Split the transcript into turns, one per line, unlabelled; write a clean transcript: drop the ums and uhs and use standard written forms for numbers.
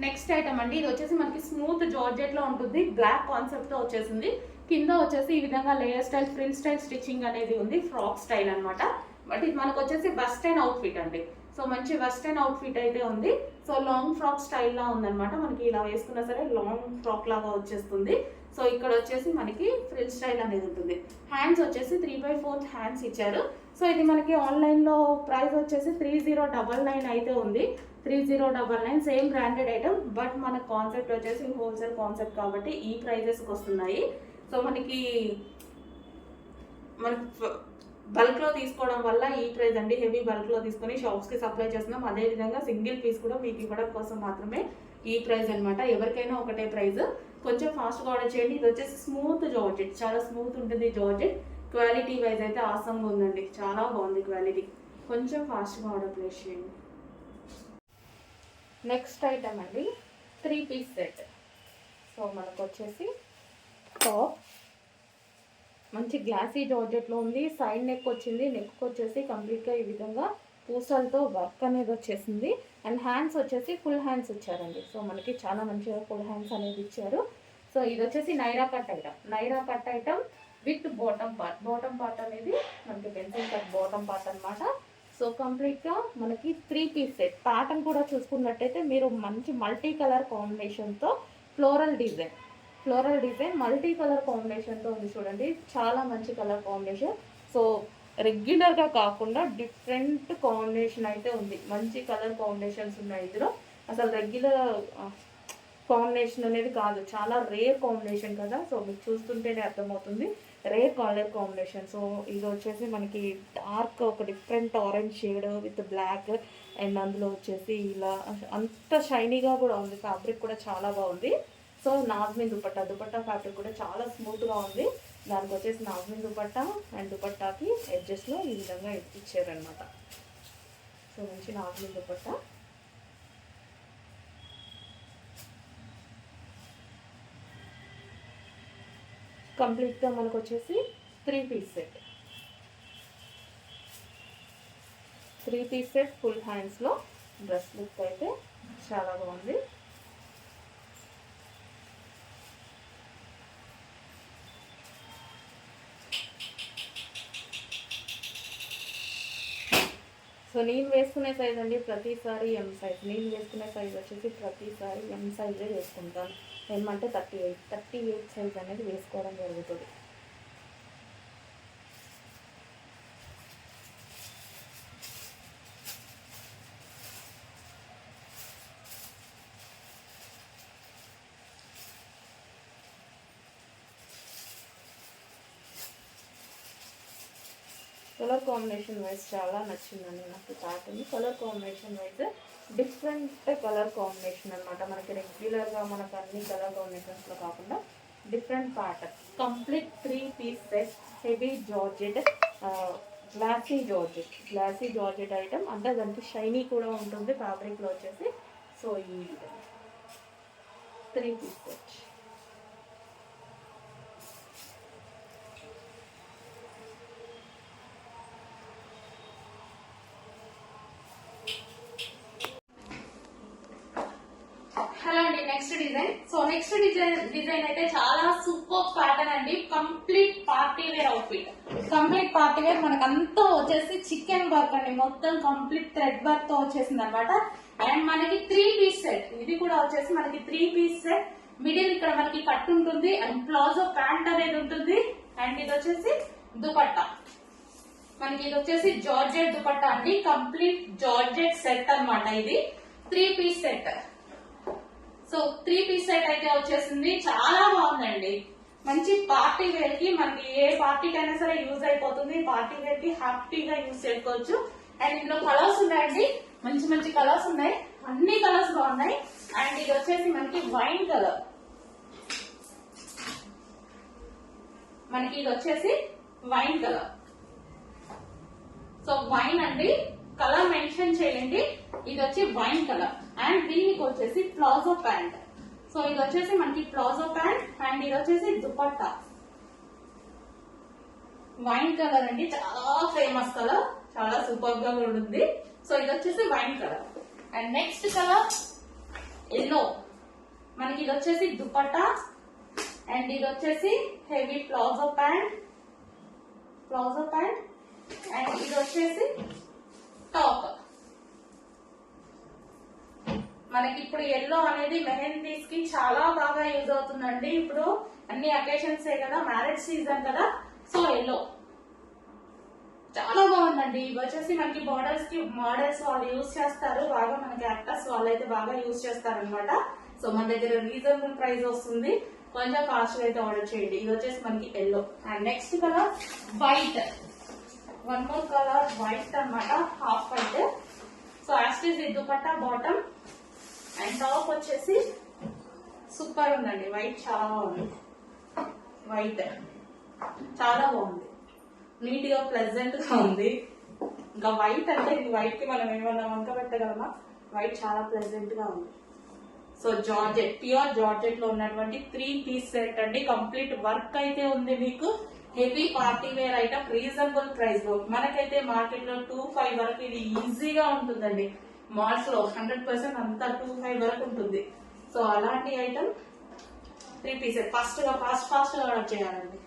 Next item అండి, ఇది వచ్చేసి మనకి స్మూత్ జార్జెట్ లో ఉంటుంది, బ్లాక్ కాన్సెప్ట్ తో వచ్చేసింది. కింద వచ్చేసి ఈ విధంగా layer style frill style stitching అనేది ఉంది, ఫ్రాక్ స్టైల్ అనమాట. బట్ ఇది మనకు వచ్చేసి వెస్టర్న్ అవుట్ ఫిట్ అండి. సో మంచి వెస్టర్న్ అవుట్ ఫిట్ అయితే ఉంది. సో లాంగ్ ఫ్రాక్ స్టైల్ లా ఉందన్నమాట. మనకి ఇలా వేసుకున్నా సరే లాంగ్ ఫ్రాక్ లాగా వచ్చేస్తుంది. సో ఇక్కడ వచ్చేసి మనకి ఫ్రిల్ స్టైల్ అనేది ఉంటుంది. హ్యాండ్స్ వచ్చేసి 3/4 హ్యాండ్స్ ఇచ్చారు. సో ఇది మనకి ఆన్లైన్ లో ప్రైస్ వచ్చేసి 3099 అయితే ఉంది. 3099 సేమ్ బ్రాండెడ్ ఐటమ్. బట్ మన కాన్సెప్ట్ వచ్చేసి హోల్సేల్ కాన్సెప్ట్ కాబట్టి ఈ ప్రైజెస్కి వస్తున్నాయి. సో మనకి బల్క్ లో తీసుకోవడం వల్ల ఈ ప్రైస్ అండి. హెవీ బల్క్ లో తీసుకొని షాప్స్ కి సప్లై చేస్తున్నాం. అదే విధంగా సింగిల్ పీస్ కూడా మీకు ఇవ్వడం కోసం మాత్రమే ఈ ప్రైస్ అనమాట. ఎవరికైనా ఒకటే ప్రైస్. కొంచెం ఫాస్ట్ గా ఆర్డర్ చేయండి. ఇది వచ్చేసి స్మూత్ జార్జెట్, చాలా స్మూత్ ఉంటుంది జార్జెట్. క్వాలిటీ వైజ్ అయితే ఆసంగా ఉందండి, చాలా బాగుంది క్వాలిటీ. కొంచెం ఫాస్ట్ గా ఆర్డర్ ప్లేస్ చేయండి. నెక్స్ట్ ఐటమ్ అండి, 3 పీస్ సెట్. సో మనకు వచ్చేసి టాప్ మంచి గ్లాసీ జార్జెట్లో ఉంది. సైడ్ నెక్ వచ్చింది. నెక్ వచ్చేసి కంప్లీట్గా ఈ విధంగా పూసలతో వర్క్ అనేది వచ్చేసింది. అండ్ హ్యాండ్స్ వచ్చేసి ఫుల్ హ్యాండ్స్ ఇచ్చారండి. సో మనకి చాలా మంచిగా ఫుల్ హ్యాండ్స్ అనేది ఇచ్చారు. సో ఇది వచ్చేసి Naira cut item. Naira cut item with bottom part. Bottom part అనేది మనకి పెన్సిల్ కట్ బాటమ్ పార్ట్ అనమాట. సో కంప్లీట్గా మనకి 3 పీస్ సెట్. ప్యాటర్న్ కూడా చూసుకున్నట్టయితే మీరు మంచి మల్టీ కలర్ కాంబినేషన్తో ఫ్లోరల్ డిజైన్ మల్టీ కలర్ కాంబినేషన్తో ఉంది చూడండి. చాలా మంచి కలర్ కాంబినేషన్. సో రెగ్యులర్గా కాకుండా డిఫరెంట్ కాంబినేషన్ అయితే ఉంది. మంచి కలర్ కాంబినేషన్స్ ఉన్నాయి ఇందులో. అసలు రెగ్యులర్ కాంబినేషన్ అనేది కాదు, చాలా రేర్ కాంబినేషన్ కదా. సో మీకు చూస్తుంటేనే అర్థమవుతుంది రేర్ కలర్ కాంబినేషన్. సో ఇది వచ్చేసి మనకి డార్క్ ఒక different orange shade with black. And అందులో వచ్చేసి ఇలా అంత షైనీగా కూడా ఉంది. ఫ్యాబ్రిక్ కూడా చాలా బాగుంది. సో నాజ్మిన్ దుపట్టా ఫ్యాబ్రిక్ కూడా చాలా స్మూత్గా ఉంది. దానికి వచ్చేసి నాజ్మిన్ దుపట్టా అండ్ దుపట్టాకి ఎడ్జెస్లో ఈ విధంగా ఇచ్చారనమాట. సో మంచి నాజ్మిన్ దుపట్టా. కంప్లీట్గా మనకు వచ్చేసి 3 piece set. 3 piece set full హ్యాండ్స్లో డ్రెస్ లుక్ అయితే చాలా బాగుంది. సో నేను వేసుకునే సైజ్ అండి ప్రతిసారి ఎం సైజ్. నేను వేసుకునే సైజ్ వచ్చేసి ప్రతిసారి ఎం సైజే వేసుకుంటాను. ఏమంటే 38 సైజ్ అనేది వేసుకోవడం జరుగుతుంది. కలర్ కాంబినేషన్ వైజ్ చాలా నచ్చిందండి నాకు pattern. Colour combination wise different colour combination అనమాట. మనకి రెగ్యులర్గా మనకు అన్ని కలర్ కాంబినేషన్స్లో కాకుండా different pattern. Complete 3 piece set. Heavy georgette, glossy georgette item. అంటే దానికి షైనీ కూడా ఉంటుంది ఫ్యాబ్రిక్లో వచ్చేసి. సో ఈ 3 పీస్ సెట్. హలో అండి, next design. So next design అయితే చాలా సూపర్ ప్యాటర్న్ అండి. Complete party wear outfit. Complete party wear మనకంతా వచ్చేసి చికెన్ వర్క్ అండి. మొత్తం కంప్లీట్ థ్రెడ్ వర్క్ తో వచ్చేసింది అనమాట. అండ్ మనకి 3 పీస్ సెట్. ఇది కూడా వచ్చేసి మనకి 3 పీస్ సెట్. మిడిల్ ఇక్కడ మనకి కట్ ఉంటుంది అండ్ ప్లాజో ప్యాంట్ అనేది ఉంటుంది. అండ్ ఇది వచ్చేసి దుపట్టా. మనకి ఇది వచ్చేసి జార్జెట్ దుపట్టా అండి. కంప్లీట్ జార్జెట్ సెట్ అనమాట. ఇది 3 piece set. So 3 piece set అయితే వచ్చేసింది. చాలా బాగుందండి. మంచి పార్టీ వేర్ కి, మనకి ఏ పార్టీకైనా సరే యూజ్ అయిపోతుంది. పార్టీ వేర్ కి హ్యాపీగా యూజ్ చేసుకోవచ్చు. అండ్ ఇందులో కలర్స్ ఉన్నాయండి, మంచి మంచి కలర్స్ ఉన్నాయి. అన్ని కలర్స్ బాగున్నాయి. అండ్ ఇది వచ్చేసి మనకి వైన్ కలర్. మనకి ఇది వచ్చేసి వైన్ కలర్. సో వైన్ అండి, కలర్ మెన్షన్ చేయండి. ఇది వచ్చి వైన్ కలర్. అండ్ దీనికి వచ్చేసి ప్లాజో ప్యాంట్. సో ఇది వచ్చేసి మనకి ప్లాజో ప్యాంట్. అండ్ ఇది వచ్చేసి దుపట్టా. వైన్ కలర్ అండి, చాలా ఫేమస్ కలర్, చాలా సూపర్ గా ఉంటుంది. సో ఇది వచ్చేసి wine colour. And next colour yellow. మనకి ఇది వచ్చేసి దుపట్టా అండ్ ఇది వచ్చేసి హెవీ ప్లాజో ప్యాంట్ అండ్ ఇది వచ్చేసి టాప్. మనకి ఇప్పుడు ఎల్లో అనేది మెహందీస్ కి చాలా బాగా యూజ్ అవుతుందండి. ఇప్పుడు అన్ని అకేషన్స్ కదా, మ్యారేజ్ సీజన్ కదా, సో ఎల్లో చాలా బాగుందండి. ఇవి వచ్చేసి మనకి మోడల్స్ వాళ్ళు యూజ్ చేస్తారు బాగా, మనకి యాక్టర్స్ వాళ్ళైతే బాగా యూజ్ చేస్తారు అనమాట. సో మన దగ్గర రీజనబుల్ ప్రైస్ వస్తుంది, కొంచెం కాస్ట్ అయితే ఆర్డర్ చేయండి. ఇది వచ్చేసి మనకి yellow. And next colour white, one more colour white అనమాట, హాఫ్ వైట్. సో యాస్టీస్ ఇది దుపట్టా బాటమ్ అండ్ టాప్ వచ్చేసి సూపర్ ఉందండి. వైట్ చాలా బాగుంది, వైట్ చాలా బాగుంది, నీట్ గా ప్లెజెంట్ గా ఉంది. ఇంకా వైట్ అంటే ఇది వైట్ కి మనం ఏమన్నా వంక పెట్టగలమా? వైట్ చాలా ప్లెజెంట్ గా ఉంది. సో జార్జెట్, ప్యూర్ జార్జెట్ లో ఉన్నటువంటి 3 పీస్ సెట్ అండి. కంప్లీట్ వర్క్ అయితే ఉంది మీకు. Heavy party wear item, reasonable price లో. మనకైతే మార్కెట్ లో 2,500 వరకు ఇది ఈజీగా ఉంటుందండి. మాల్స్ లో 100% అంతా 2,500 వరకు ఉంటుంది. సో అలాంటి ఐటమ్ 3 పీస్ ఫాస్ట్ గా ఆర్డర్ చేయాలండి.